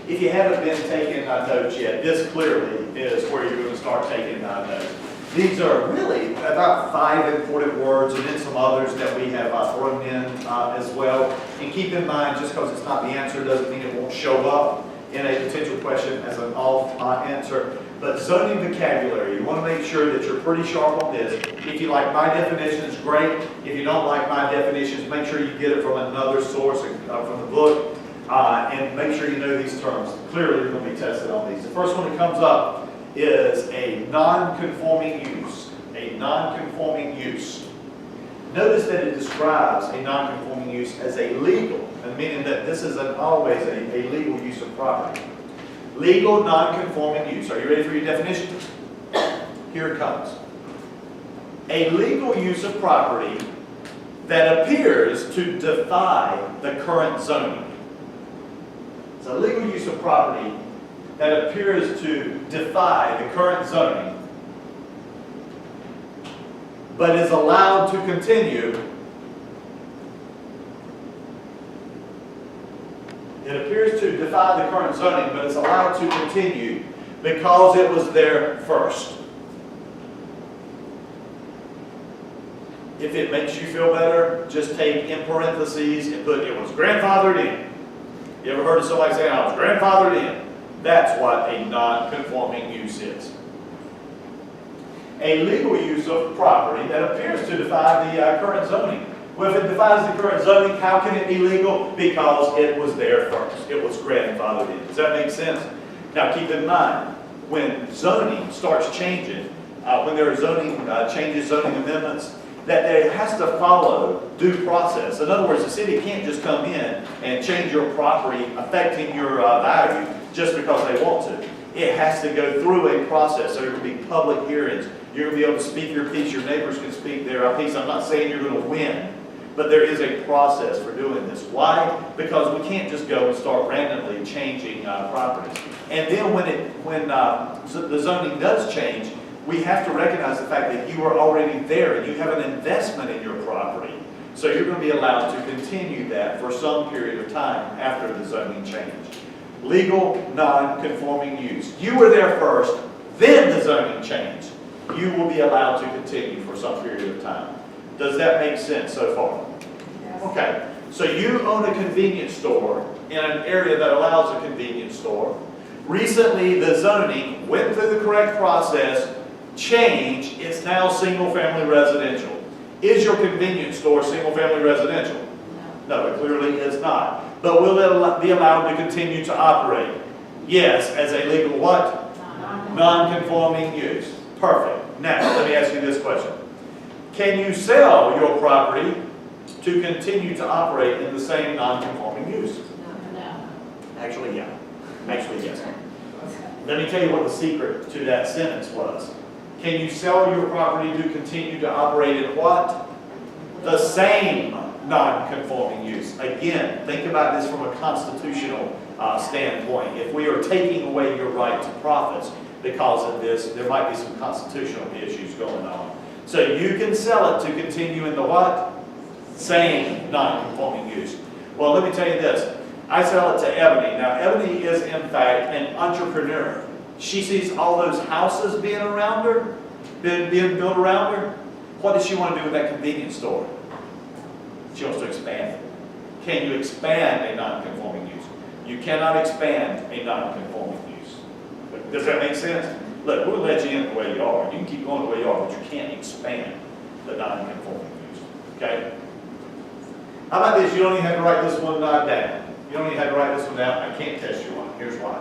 If you haven't been taking notes yet, this clearly is where you're going to start taking notes. These are really about 5 important words and then some others that we have thrown in as well. And keep in mind, just because it's not the answer doesn't mean it won't show up in a potential question as an off answer. But zoning vocabulary, you want to make sure that you're pretty sharp on this. If you like my definitions, great. If you don't like my definitions, make sure you get it from another source, from the book, and make sure you know these terms. Clearly, you're going to be tested on these. The first one that comes up is a non-conforming use. A non-conforming use. Notice that it describes a non-conforming use as a legal, meaning that this is always a legal use of property. Legal non-conforming use. Are you ready for your definition? Here it comes. A legal use of property that appears to defy the current zoning. It's a legal use of property that appears to defy the current zoning, but is allowed to continue. It appears to defy the current zoning, but is allowed to continue because it was there first. If it makes you feel better, just take in parentheses and put it was grandfathered in. You ever heard of somebody saying, I was grandfathered in? That's what a non-conforming use is. A legal use of property that appears to defy the current zoning. Well, if it defies the current zoning, how can it be legal? Because it was there first. It was grandfathered in. Does that make sense? Now keep in mind, when zoning starts changing, when there are zoning changes, zoning amendments, that it has to follow due process. In other words, the city can't just come in and change your property affecting your value just because they want to. It has to go through a process. So there will be public hearings. You're going to be able to speak your piece. Your neighbors can speak their piece. I'm not saying you're going to win, but there is a process for doing this. Why? Because we can't just go and start randomly changing properties. And then when the zoning does change, we have to recognize the fact that you are already there and you have an investment in your property. So you're going to be allowed to continue that for some period of time after the zoning change. Legal non-conforming use. You were there first, then the zoning changed. You will be allowed to continue for some period of time. Does that make sense so far? Yes. Okay. So you own a convenience store in an area that allows a convenience store. Recently, the zoning went through the correct process, changed, it's now single-family residential. Is your convenience store single-family residential? No, it clearly is not. But will it be allowed to continue to operate? Yes, as a legal what? Non-conforming use. Perfect. Now, let me ask you this question. Can you sell your property to continue to operate in the same non-conforming use? No. Actually, yeah. Actually, yes. Let me tell you what the secret to that sentence was. Can you sell your property to continue to operate in what? The same non-conforming use. Again, think about this from a constitutional standpoint. If we are taking away your right to profits because of this, there might be some constitutional issues going on. So you can sell it to continue in the what? Same non-conforming use. Well, let me tell you this. I sell it to Ebony. Now, Ebony is, in fact, an entrepreneur. She sees all those houses being around her, being built around her. What does she want to do with that convenience store? She wants to expand it. Can you expand a non-conforming use? You cannot expand a non-conforming use. Does that make sense? Look, we'll let you in the way you are. You can keep going the way you are, but you can't expand the non-conforming use. Okay? How about this? You don't even have to write this one down. You don't even have to write this one down. I can't test you on it. Here's why.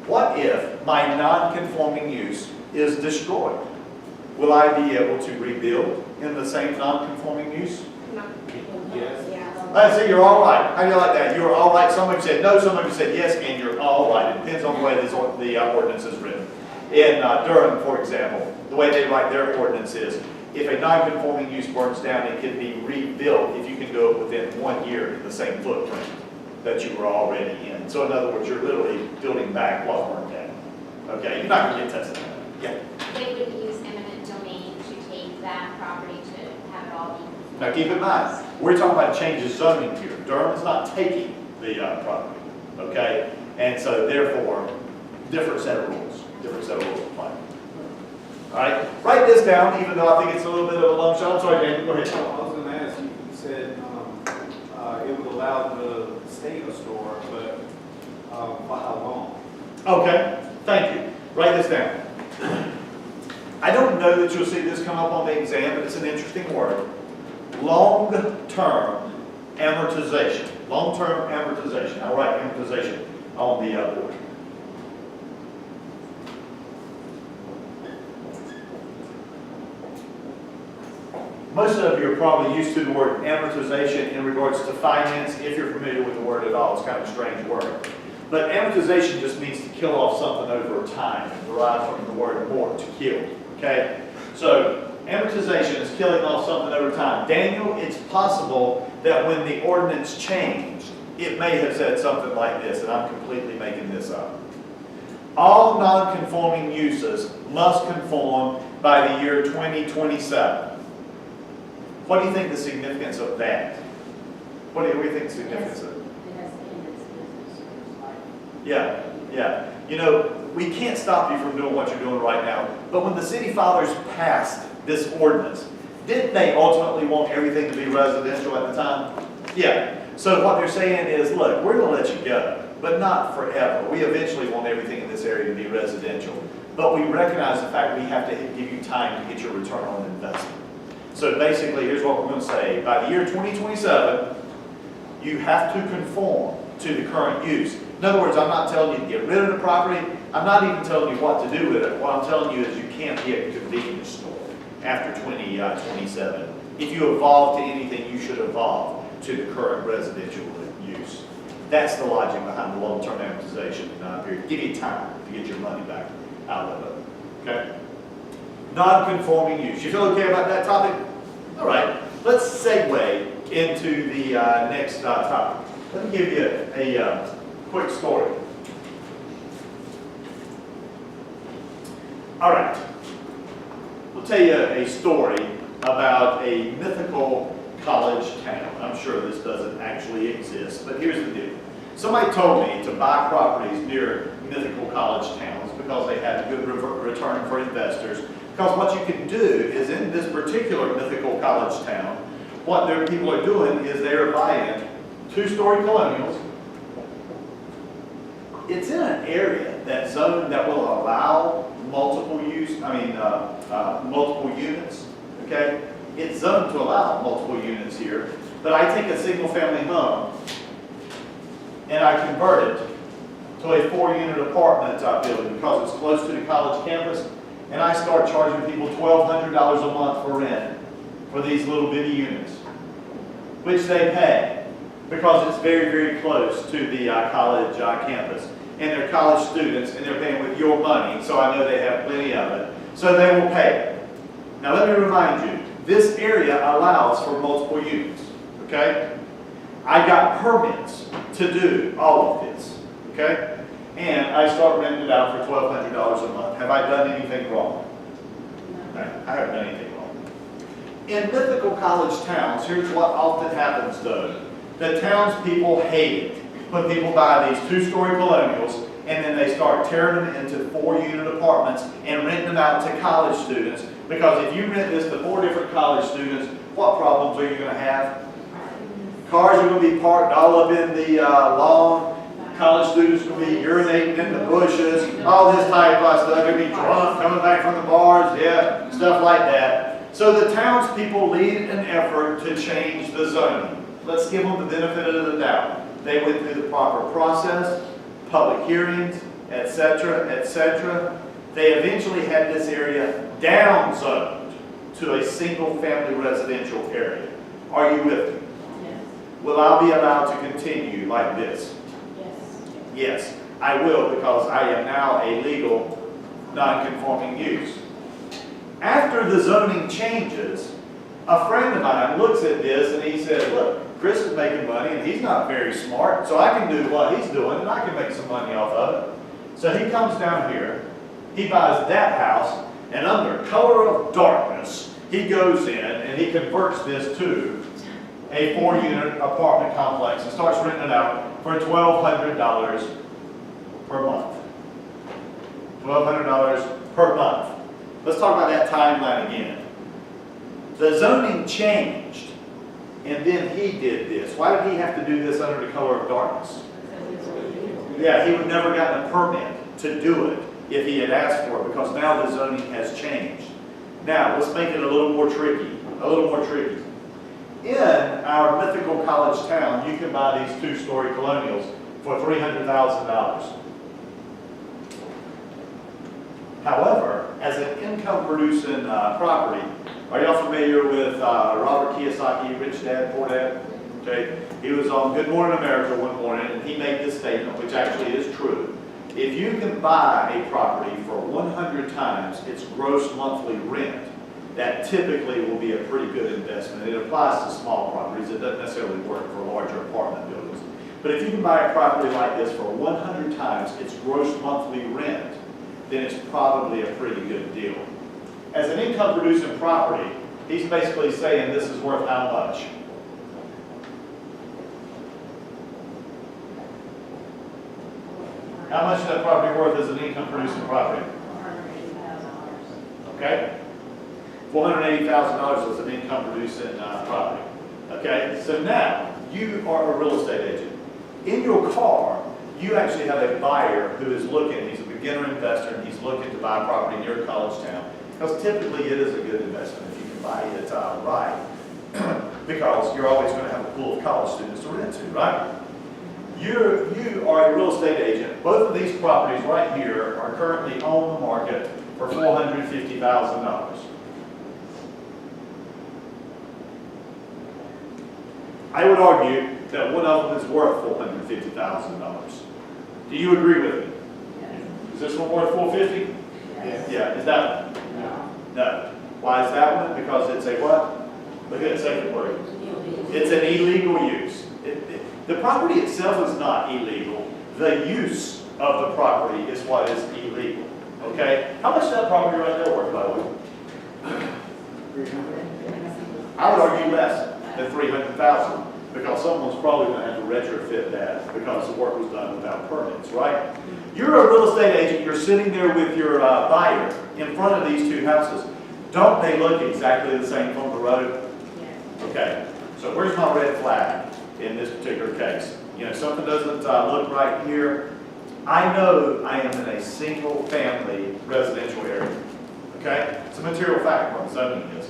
What if my non-conforming use is destroyed? Will I be able to rebuild in the same non-conforming use? No. Yes. Yeah. I see, you're all right. How do you like that? You're all right. Some of you said no, some of you said yes, and you're all right. It depends on the way the ordinance is written. In Durham, for example, the way they write their ordinance is, if a non-conforming use burns down, it can be rebuilt if you can do it within 1 year in the same footprint that you were already in. So in other words, you're literally building back what burned down. Okay, you're not going to get tested. Yeah. They would use eminent domain to take that property to have it all be. Now keep in mind, we're talking about changes zoning here. Durham is not taking the property. Okay, And so therefore, different set of rules apply. All right, write this down, even though I think it's a little bit of a long shot. I'm sorry, Dan, go ahead. I was going to ask you, you said it would allow the state a store, but for how long? Okay, thank you. Write this down. I don't know that you'll see this come up on the exam, but it's an interesting word. Long-term amortization. Long-term amortization. I'll write amortization on the board. Most of you are probably used to the word amortization in regards to finance, if you're familiar with the word at all. It's kind of a strange word. But amortization just means to kill off something over time, derived from the word amort, to kill. Okay? So, amortization is killing off something over time. Daniel, it's possible that when the ordinance changed, it may have said something like this, and I'm completely making this up. All non-conforming uses must conform by the year 2027. What do you think the significance of that? What do you think the significance of it? Yeah, yeah. You know, we can't stop you from doing what you're doing right now, but when the city fathers passed this ordinance, didn't they ultimately want everything to be residential at the time? Yeah. So what they're saying is, look, we're going to let you go, but not forever. We eventually want everything in this area to be residential, but we recognize the fact we have to give you time to get your return on investment. So basically, here's what we're going to say. By the year 2027, you have to conform to the current use. In other words, I'm not telling you to get rid of the property. I'm not even telling you what to do with it. What I'm telling you is you can't be a convenience store after 2027. If you evolve to anything, you should evolve to the current residential use. That's the logic behind the long-term amortization period. Give you time to get your money back out of it. Okay? Non-conforming use. You feel okay about that topic? All right. Let's segue into the next topic. Let me give you a quick story. All right. We'll tell you a story about a mythical college town. I'm sure this doesn't actually exist, but here's the deal. Somebody told me to buy properties near mythical college towns because they had a good return for investors. Because what you can do is in this particular mythical college town, what their people are doing is they are buying two-story colonials. It's in an area that zone that will allow multiple units. Okay, it's zoned to allow multiple units here. But I take a single-family home and I convert it to a 4-unit apartment building because it's close to the college campus, and I start charging people $1,200 a month for rent for these little bitty units, which they pay because it's very, very close to the college campus. And they're college students, and they're paying with your money, so I know they have plenty of it. So they will pay it. Now let me remind you, this area allows for multiple units, okay? I got permits to do all of this, okay? And I start renting it out for $1,200 a month. Have I done anything wrong? No, I haven't done anything wrong. In mythical college towns, here's what often happens though. The townspeople hate it when people buy these two-story colonials and then they start tearing them into 4-unit apartments and renting them out to college students. Because if you rent this to 4 different college students, what problems are you going to have? Cars are going to be parked all up in the lawn. College students are going to be urinating in the bushes. All this type of stuff. They're going to be drunk, coming back from the bars, yeah, stuff like that. So the townspeople lead an effort to change the zoning. Let's give them the benefit of the doubt. They went through the proper process, public hearings, etc., etc. They eventually had this area downzoned to a single-family residential area. Are you with me? Yes. Will I be allowed to continue like this? Yes. Yes, I will, because I am now a legal non-conforming use. After the zoning changes, a friend of mine looks at this and he says, look, Chris is making money and he's not very smart, so I can do what he's doing and I can make some money off of it. So he comes down here, he buys that house, and under color of darkness, he goes in and he converts this to a 4-unit apartment complex and starts renting it out for $1,200 $1,200 per month. Let's talk about that timeline again. The zoning changed, and then he did this. Why did he have to do this under the color of darkness? Yeah, he would never gotten a permit to do it if he had asked for it, because now the zoning has changed. Now, let's make it a little more tricky, In our mythical college town, you can buy these two-story colonials for $300,000. However, as an income-producing property, are y'all familiar with Robert Kiyosaki, Rich Dad, Poor Dad? Okay, he was on Good Morning America one morning, and he made this statement, which actually is true. If you can buy a property for 100 times its gross monthly rent, that typically will be a pretty good investment. It applies to small properties. It doesn't necessarily work for larger apartment buildings. But if you can buy a property like this for 100 times its gross monthly rent, then it's probably a pretty good deal. As an income-producing property, he's basically saying this is worth how much? How much is that property worth as an income-producing property? Okay? $480,000 as an income-producing property. Okay? So now, you are a real estate agent. In your car, you actually have a buyer who is looking, he's a beginner investor, and he's looking to buy a property near a college town. Because typically it is a good investment if you can buy it right. Because you're always going to have a pool of college students to rent to, right? You are a real estate agent. Both of these properties right here are currently on the market for $450,000. I would argue that one of them is worth $450,000. Do you agree with me? Is this one worth $450,000? Yeah. Is that one? No. Why is that one? Because it's a what? Look at the second word. It's an illegal use. The property itself is not illegal. The use of the property is what is illegal. Okay? How much is that property right there worth, by the way? I would argue less than $300,000, because someone's probably going to have to retrofit that because the work was done without permits, right? You're a real estate agent. You're sitting there with your buyer in front of these two houses. Don't they look exactly the same from the road? Okay. So where's my red flag in this particular case? You know, something doesn't look right here. I know I am in a single-family residential area. Okay? It's a material fact what zoning is.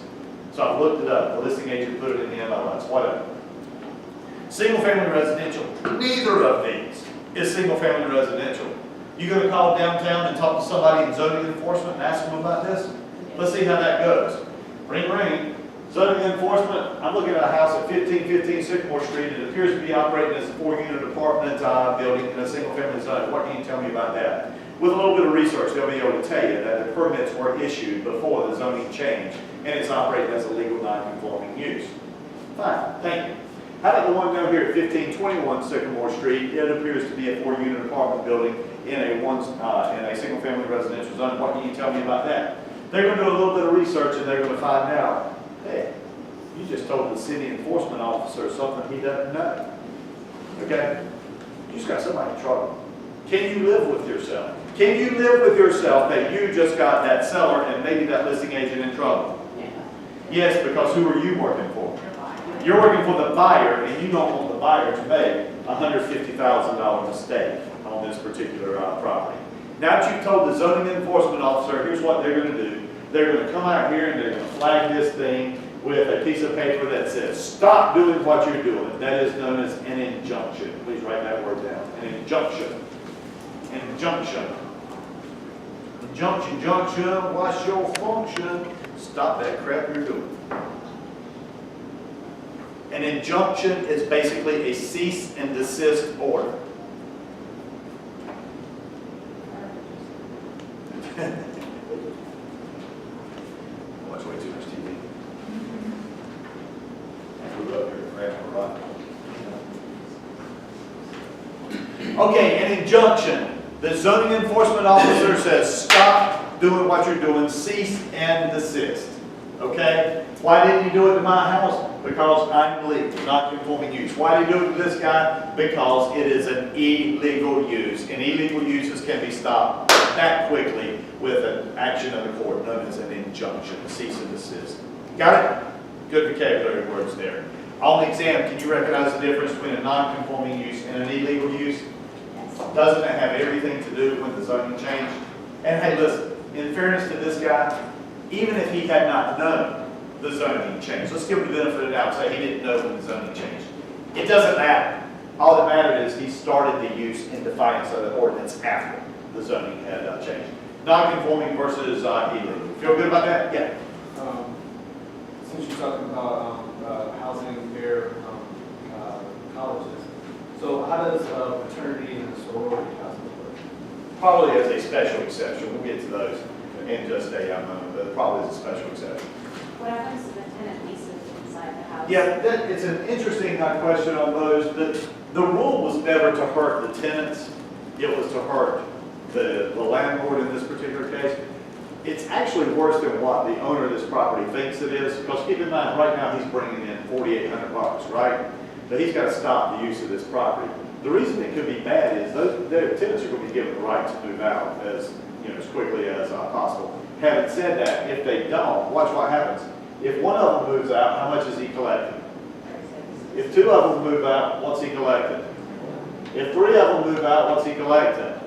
So I've looked it up. The listing agent put it in the MLS. Whatever. Single-family residential. Neither of these is single-family residential. You going to call downtown and talk to somebody in zoning enforcement and ask them about this? Let's see how that goes. Ring, ring. Zoning enforcement, I'm looking at a house at 1515 Sycamore Street. It appears to be operating as a 4-unit apartment building in a single-family zone. What can you tell me about that? With a little bit of research, they'll be able to tell you that the permits were issued before the zoning change, and it's operating as a legal non-conforming use. Fine, thank you. How about the one down here at 1521 Sycamore Street? It appears to be a 4-unit apartment building in a single-family residential zone. What can you tell me about that? They're going to do a little bit of research, and they're going to find out, hey, you just told the city enforcement officer something he doesn't know. Okay? You just got somebody in trouble. Can you live with yourself? Can you live with yourself that you just got that seller and maybe that listing agent in trouble? Yes, because who are you working for? You're working for the buyer, and you don't want the buyer to make a $150,000 mistake on this particular property. Now that you've told the zoning enforcement officer, here's what they're going to do. They're going to come out here and they're going to flag this thing with a piece of paper that says, stop doing what you're doing. That is known as an injunction. Please write that word down. An injunction. An injunction. Injunction, junction, what's your function? Stop that crap you're doing. An injunction is basically a cease and desist order. Watch way too much TV. I grew up here, right? Okay, an injunction. The zoning enforcement officer says, stop doing what you're doing, cease and desist. Okay? Why didn't you do it to my house? Because I'm illegal, not conforming use. Why did you do it to this guy? Because it is an illegal use. And illegal uses can be stopped that quickly with an action of the court known as an injunction, a cease and desist. Got it? Good vocabulary words there. On the exam, can you recognize the difference between a non-conforming use and an illegal use? Doesn't it have everything to do with the zoning change? And hey, listen, in fairness to this guy, even if he had not known the zoning change, let's give him the benefit of the doubt, say he didn't know when the zoning changed. It doesn't matter. All that mattered is he started the use in defiance of the ordinance after the zoning had changed. Non-conforming versus illegal. Feel good about that? Yeah. Since you're talking about housing their colleges, so how does fraternity and sorority housing work? Probably as a special exception. We'll get to those in just a moment, but probably as a special exception. What happens to the tenant leases inside the house? Yeah, it's an interesting question on those. The rule was never to hurt the tenants. It was to hurt the landlord in this particular case. It's actually worse than what the owner of this property thinks it is, because keep in mind, right now he's bringing in $4,800, right? So he's got to stop the use of this property. The reason it could be bad is their tenants are going to be given the right to move out as quickly as possible. Having said that, if they don't, watch what happens. If one of them moves out, how much is he collecting? If two of them move out, what's he collecting? If three of them move out, what's he collecting?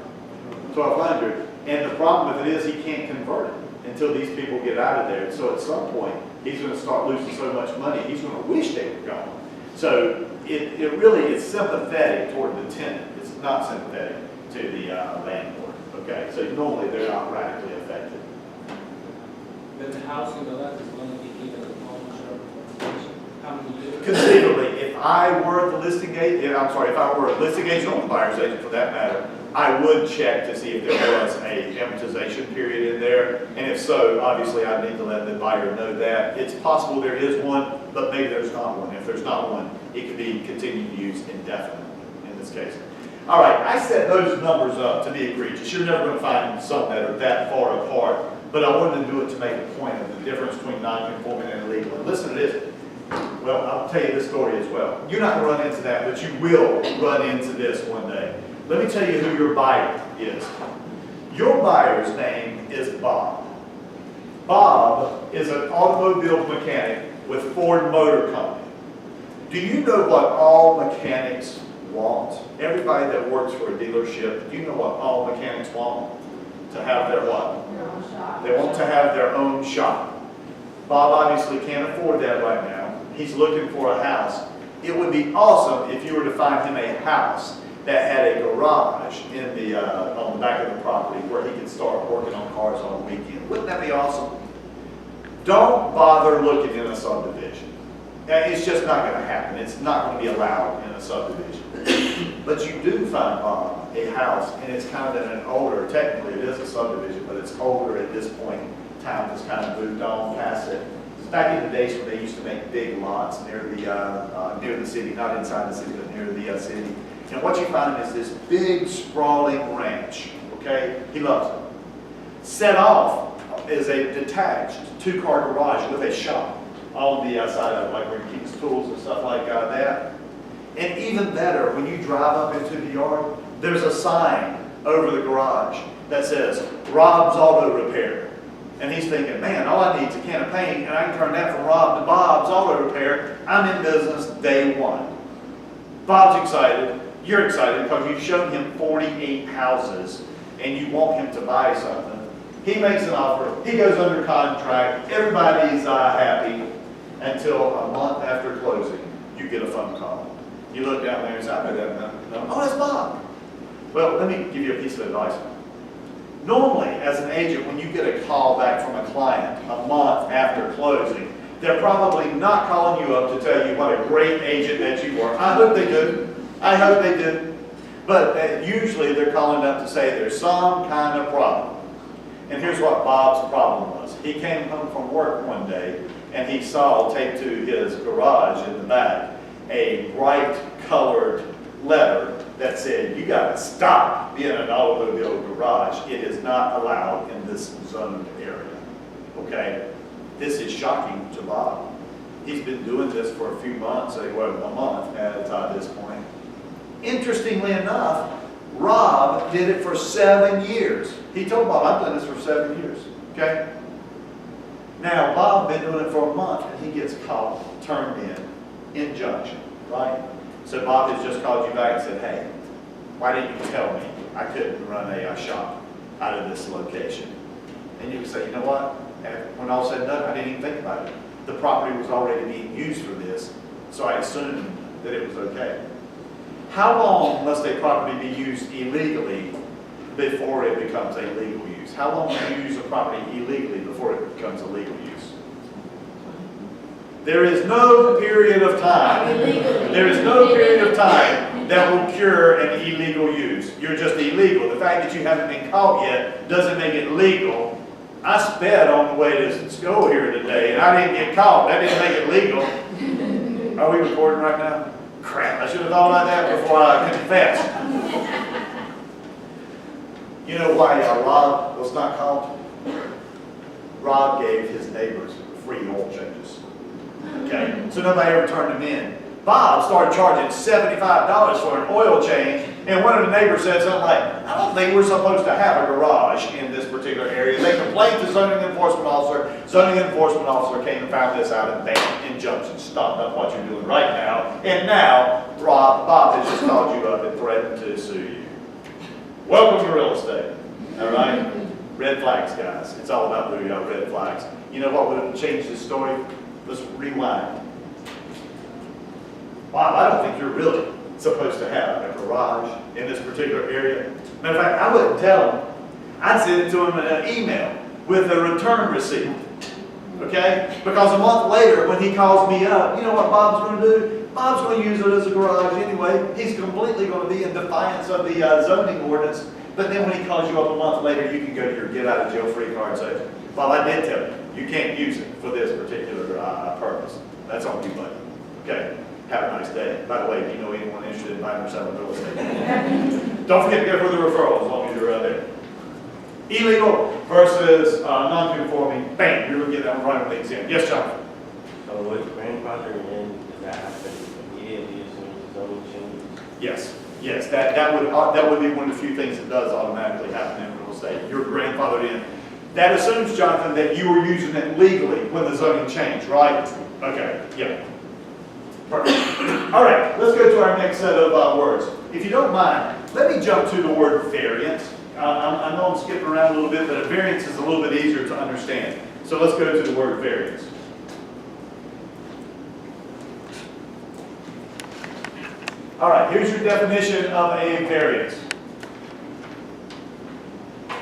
$1,200. And the problem with it is he can't convert it until these people get out of there. So at some point, he's going to start losing so much money, he's going to wish they were gone. So it really is sympathetic toward the tenant. It's not sympathetic to the landlord. Okay, so normally they're not radically affected. Then the housing elect is going to be given a long-term representation. How many years? Conceivably, if I were the listing agent, if I were a listing agent or the buyer's agent for that matter, I would check to see if there was a amortization period in there. And if so, obviously I need to let the buyer know that. It's possible there is one, but maybe there's not one. If there's not one, it could be continued use indefinitely in this case. All right, I set those numbers up to be egregious. You're never going to find some that are that far apart, but I wanted to do it to make a point of the difference between non-conforming and illegal. And listen to this. Well, I'll tell you this story as well. You're not going to run into that, but you will run into this one day. Let me tell you who your buyer is. Your buyer's name is Bob. Bob is an automobile mechanic with Ford Motor Company. Do you know what all mechanics want? Everybody that works for a dealership, do you know what all mechanics want? To have their what? Their own shop. They want to have their own shop. Bob obviously can't afford that right now. He's looking for a house. It would be awesome if you were to find him a house that had a garage in the on the back of the property where he could start working on cars on the weekend. Wouldn't that be awesome? Don't bother looking in a subdivision. It's just not going to happen. It's not going to be allowed in a subdivision. But you do find Bob a house, and it's kind of in an older, technically it is a subdivision, but it's older at this point. Time has kind of moved on past it. It's back in the days when they used to make big lots near the city, not inside the city, but near the city. And what you find is this big, sprawling ranch, okay? He loves it. Set off is a detached two-car garage with a shop on the side of it, like where he keeps tools and stuff like that. And even better, when you drive up into the yard, there's a sign over the garage that says, Rob's Auto Repair. And he's thinking, man, all I need is a can of paint, and I can turn that from Rob to Bob's Auto Repair. I'm in business day one. Bob's excited. You're excited because you've shown him 48 houses and you want him to buy something. He makes an offer. He goes under contract. Everybody's happy until a month after closing, you get a phone call. You look down there and say, I know that number. Oh, that's Bob. Well, let me give you a piece of advice. Normally, as an agent, when you get a call back from a client a month after closing, they're probably not calling you up to tell you what a great agent that you are. I hope they do. I hope they do. But usually they're calling up to say there's some kind of problem. And here's what Bob's problem was. He came home from work one day and he saw taped to his garage in the back a bright colored letter that said, you got to stop being an automobile garage. It is not allowed in this zoned area. Okay? This is shocking to Bob. He's been doing this for a few months, well, a month at this point. Interestingly enough, Rob did it for 7 years. He told Bob, I've done this for 7 years, okay? Now, Bob been doing it for a month, and he gets called, turned in, injunction, right? So Bob has just called you back and said, hey, why didn't you tell me I couldn't run a shop out of this location? And you would say, you know what? And when all said and done, I didn't even think about it. The property was already being used for this, so I assumed that it was okay. How long must a property be used illegally before it becomes a legal use? How long can you use a property illegally before it becomes a legal use? There is no period of time. There is no period of time that will cure an illegal use. You're just illegal. The fact that you haven't been caught yet doesn't make it legal. I sped on the way to school here today, and I didn't get caught. That didn't make it legal. Are we recording right now? Crap, I should have thought about that before I confessed. You know why Rob was not caught? Rob gave his neighbors free oil changes. Okay, so nobody ever turned him in. Bob started charging $75 for an oil change, and one of the neighbors said something like, I don't think we're supposed to have a garage in this particular area. They complained to the zoning enforcement officer. Zoning enforcement officer came and found this out and bam, injunction, stop up what you're doing right now. And now, Bob has just called you up and threatened to sue you. Welcome to real estate, all right? Red flags, guys. It's all about the red flags. You know what would have changed this story? Let's rewind. Bob, I don't think you're really supposed to have a garage in this particular area. Matter of fact, I wouldn't tell him. I'd send it to him in an email with a return receipt. Okay? Because a month later, when he calls me up, you know what Bob's going to do? Bob's going to use it as a garage anyway. He's completely going to be in defiance of the zoning ordinance. But then when he calls you up a month later, you can go to your get out of jail free card and say, Bob, I did tell you, you can't use it for this particular purpose. That's on you, buddy. Okay? Have a nice day. By the way, if you know anyone interested in buying or selling real estate, don't forget to go for the referral as long as you're there. Illegal versus non-conforming. Bam, you're going to get that one right on the exam. Yes, John? So with grandfather in, does that happen immediately as soon as the zoning changes? Yes. Yes, that would be one of the few things that does automatically happen in real estate. You're grandfathered in. That assumes, Jonathan, that you were using it legally when the zoning changed, right? Okay, yeah. Perfect. All right, let's go to our next set of words. If you don't mind, let me jump to the word variance. I know I'm skipping around a little bit, but a variance is a little bit easier to understand. So let's go to the word variance. All right, here's your definition of a variance.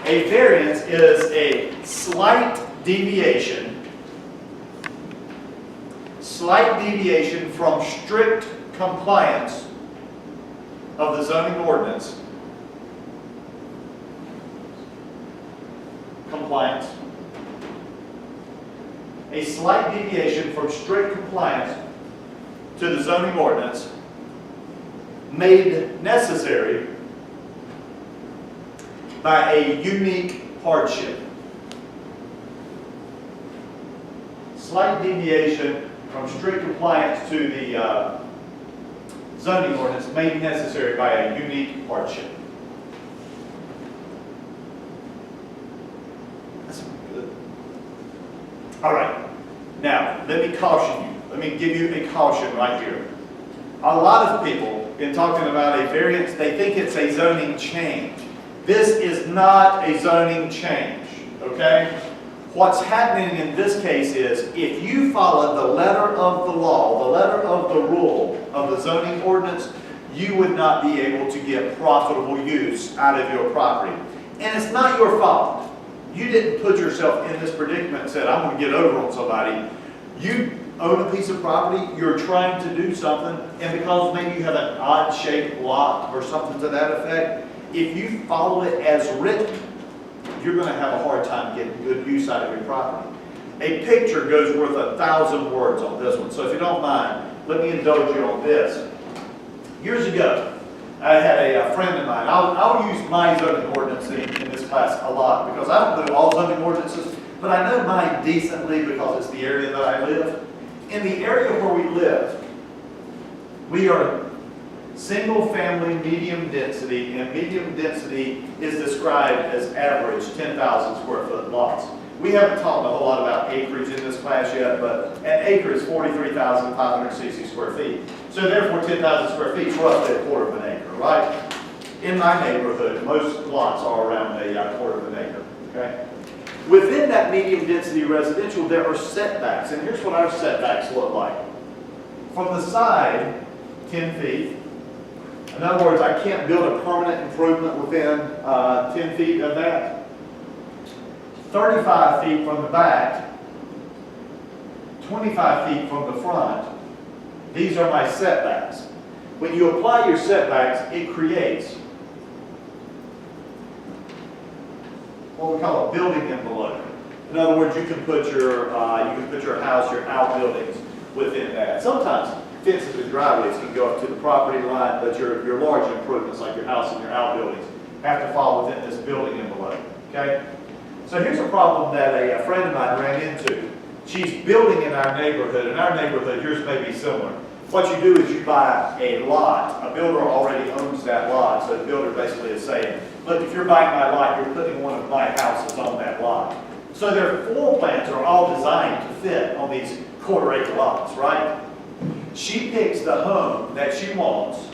A variance is a slight deviation from strict compliance of the zoning ordinance. A slight deviation from strict compliance to the zoning ordinance made necessary by a unique hardship. Slight deviation from strict compliance to the zoning ordinance made necessary by a unique hardship. That's good. All right. Now, let me caution you. Let me give you a caution right here. A lot of people, in talking about a variance, they think it's a zoning change. This is not a zoning change, okay? What's happening in this case is, if you follow the letter of the law, the letter of the rule of the zoning ordinance, you would not be able to get profitable use out of your property. And it's not your fault. You didn't put yourself in this predicament and said, I'm going to get over on somebody. You own a piece of property, you're trying to do something, and because maybe you have an odd-shaped lot or something to that effect, if you follow it as written, you're going to have a hard time getting good use out of your property. A picture goes worth 1,000 words on this one, so if you don't mind, let me indulge you on this. Years ago, I had a friend of mine. I'll use my zoning ordinance in this class a lot because I don't know all zoning ordinances, but I know mine decently because it's the area that I live. In the area where we live, we are single-family medium density, and medium density is described as average 10,000 square foot lots. We haven't talked a whole lot about acreage in this class yet, but an acre is 43,560 square feet. So therefore, 10,000 square feet is roughly a quarter of an acre, right? In my neighborhood, most lots are around a quarter of an acre, okay? Within that medium density residential, there are setbacks, and here's what our setbacks look like. From the side, 10 feet. In other words, I can't build a permanent improvement within 10 feet of that. 35 feet from the back, 25 feet from the front. These are my setbacks. When you apply your setbacks, it creates what we call a building envelope. In other words, you can put your house, your outbuildings within that. Sometimes fences and driveways can go up to the property line, but your large improvements like your house and your outbuildings have to fall within this building envelope. Okay? So here's a problem that a friend of mine ran into. She's building in our neighborhood. In our neighborhood, yours may be similar. What you do is you buy a lot. A builder already owns that lot, so the builder basically is saying, look, if you're buying my lot, you're putting one of my houses on that lot. So their floor plans are all designed to fit on these quarter-acre lots, right? She picks the home that she wants.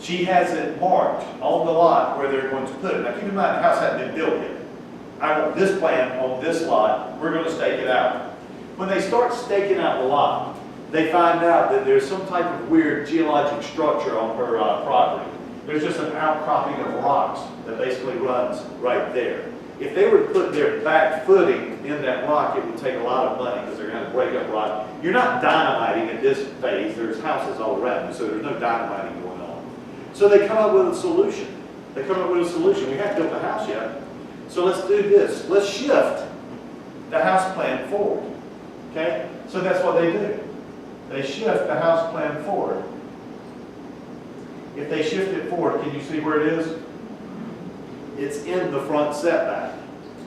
She has it marked on the lot where they're going to put it. Now keep in mind, the house hasn't been built yet. I want this plan on this lot. We're going to stake it out. When they start staking out the lot, they find out that there's some type of weird geologic structure on her property. There's just an outcropping of rocks that basically runs right there. If they were to put their back footing in that rock, it would take a lot of money because they're going to break up rock. You're not dynamiting at this phase. There's houses all around you, so there's no dynamiting going on. So they come up with a solution. We haven't built the house yet. So let's do this. Let's shift the house plan forward. Okay? So that's what they do. They shift the house plan forward. If they shift it forward, can you see where it is? It's in the front setback.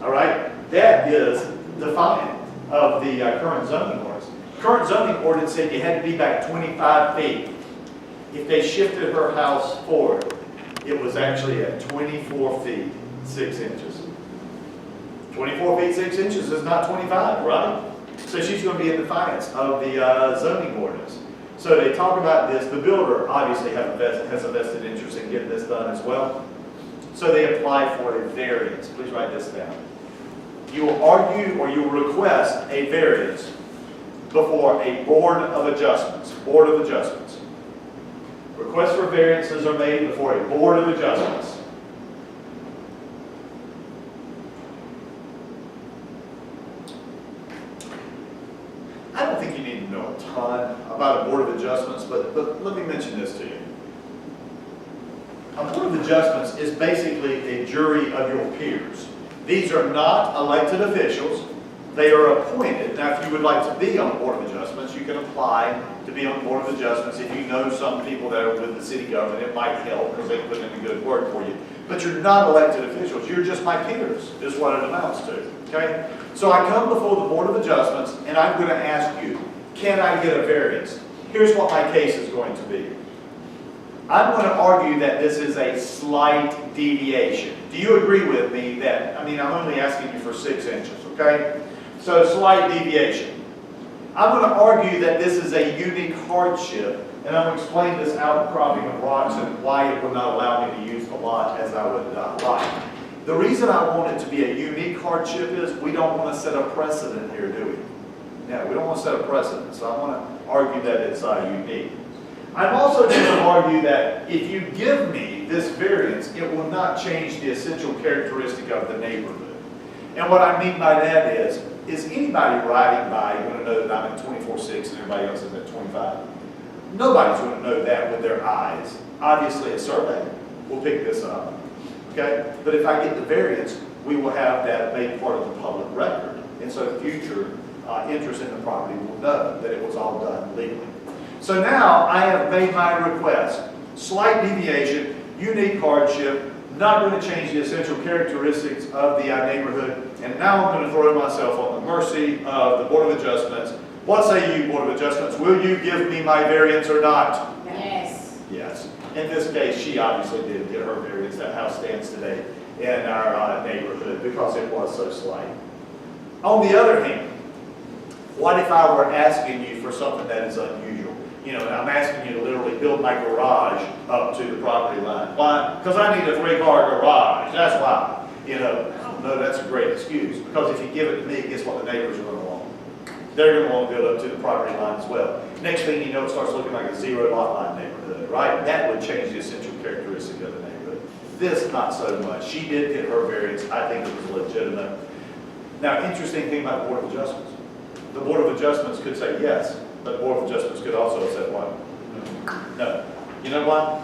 All right? That is defiant of the current zoning ordinance. Current zoning ordinance said you had to be back 25 feet. If they shifted her house forward, it was actually at 24 feet, 6 inches. 24 feet, 6 inches is not 25, right? So she's going to be in defiance of the zoning ordinance. So they talk about this. The builder obviously has a vested interest in getting this done as well. So they apply for a variance. Please write this down. You will argue or you will request a variance before a board of adjustments. Board of adjustments. Requests for variances are made before a board of adjustments. I don't think you need to know a ton about a board of adjustments, but let me mention this to you. A board of adjustments is basically a jury of your peers. These are not elected officials. They are appointed. Now, if you would like to be on the board of adjustments, you can apply to be on the board of adjustments. If you know some people that are with the city government, it might help because they put in a good word for you. But you're not elected officials. You're just my peers, is what it amounts to. Okay? So I come before the board of adjustments, and I'm going to ask you, can I get a variance? Here's what my case is going to be. I'm going to argue that this is a slight deviation. Do you agree with me that, I'm only asking you for 6 inches, okay? So slight deviation. I'm going to argue that this is a unique hardship, and I'm going to explain this outcropping of rocks and why it would not allow me to use the lot as I would like. The reason I want it to be a unique hardship is we don't want to set a precedent here, do we? Yeah, we don't want to set a precedent, so I want to argue that it's unique. I'm also going to argue that if you give me this variance, it will not change the essential characteristic of the neighborhood. And what I mean by that is anybody riding by going to know that I'm at 24.6 and everybody else is at 25? Nobody's going to know that with their eyes. Obviously, a survey will pick this up. Okay? But if I get the variance, we will have that made part of the public record. And so future interest in the property will know that it was all done legally. So now I have made my request. Slight deviation, unique hardship, not going to change the essential characteristics of the neighborhood. And now I'm going to throw myself on the mercy of the Board of Adjustments. What say you, Board of Adjustments? Will you give me my variance or not? Yes. Yes. In this case, she obviously did get her variance. That house stands today in our neighborhood because it was so slight. On the other hand, what if I were asking you for something that is unusual? You know, I'm asking you to literally build my garage up to the property line. Why? Because I need a 3-car garage. That's why. You know, I don't know, that's a great excuse. Because if you give it to me, guess what the neighbors are going to want? They're going to want to build up to the property line as well. Next thing you know, it starts looking like a 0 lot line neighborhood, right? That would change the essential characteristic of the neighborhood. This, not so much. She did get her variance. I think it was legitimate. Now, interesting thing about Board of Adjustments. The Board of Adjustments could say yes, but the Board of Adjustments could also say what? No. You know what?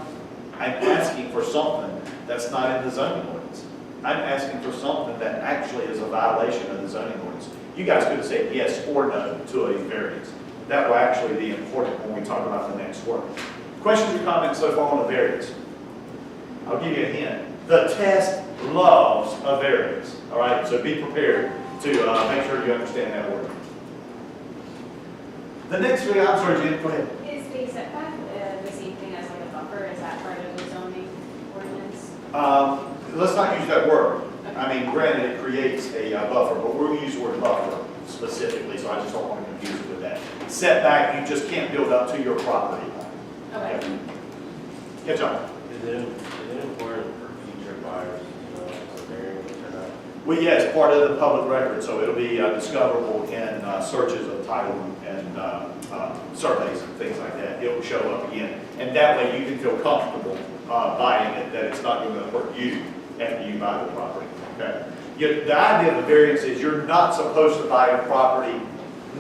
I'm asking for something that's not in the zoning ordinance. I'm asking for something that actually is a violation of the zoning ordinance. You guys could have said yes or no to a variance. That will actually be important when we talk about the next one. Questions or comments so far on the variance? I'll give you a hint. The test loves a variance. All right, so be prepared to make sure you understand that word. The next thing, I'm sorry, Jen, go ahead. Is the setback the same thing as like a buffer? Is that part of the zoning ordinance? Let's not use that word. I mean, granted, it creates a buffer, but we're going to use the word buffer specifically, so I just don't want to confuse it with that. Setback, you just can't build up to your property. Okay. Yeah, John? Is it important for future buyers to know if it's a variance or not? Well, yeah, it's part of the public record, so it'll be discoverable in searches of title and surveys and things like that. It will show up again. And that way you can feel comfortable buying it, that it's not going to hurt you after you buy the property. Okay? The idea of the variance is you're not supposed to buy a property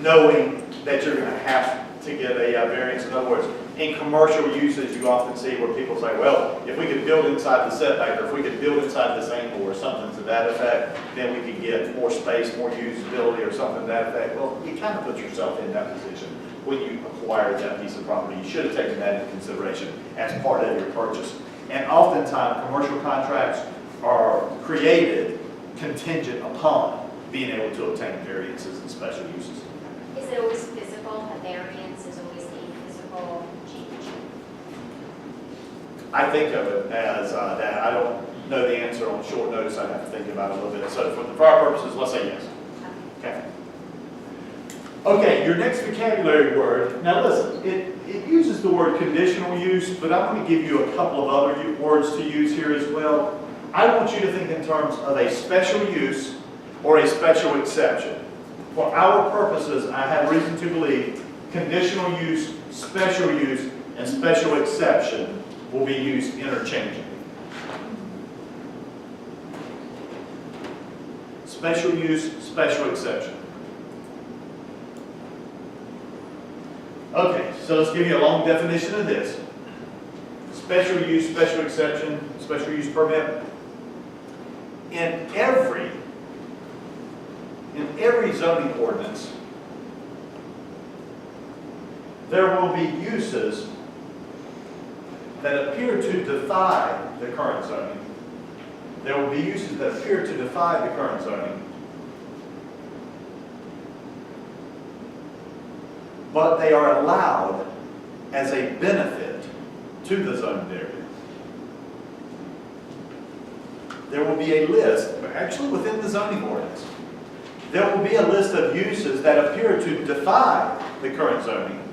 knowing that you're going to have to get a variance. In other words, in commercial uses, you often see where people say, well, if we could build inside the setback, or if we could build inside this angle or something to that effect, then we could get more space, more usability or something to that effect. Well, you kind of put yourself in that position when you acquired that piece of property. You should have taken that into consideration as part of your purchase. And oftentimes, commercial contracts are created contingent upon being able to obtain variances and special uses. Is it always physical? A variance is always a physical change? I think of it as that. I don't know the answer on short notice. I'd have to think about it a little bit. So for our purposes, let's say yes. Okay. Okay, your next vocabulary word. Now listen, it uses the word conditional use, but I'm going to give you a couple of other words to use here as well. I want you to think in terms of a special use or a special exception. For our purposes, I have reason to believe conditional use, special use, and special exception will be used interchangeably. Special use, special exception. Okay, so let's give you a long definition of this. Special use, special exception, special use permit. In every zoning ordinance, there will be uses that appear to defy the current zoning. There will be uses that appear to defy the current zoning, but they are allowed as a benefit to the zoned area. There will be a list, actually within the zoning ordinance, there will be a list of uses that appear to defy the current zoning,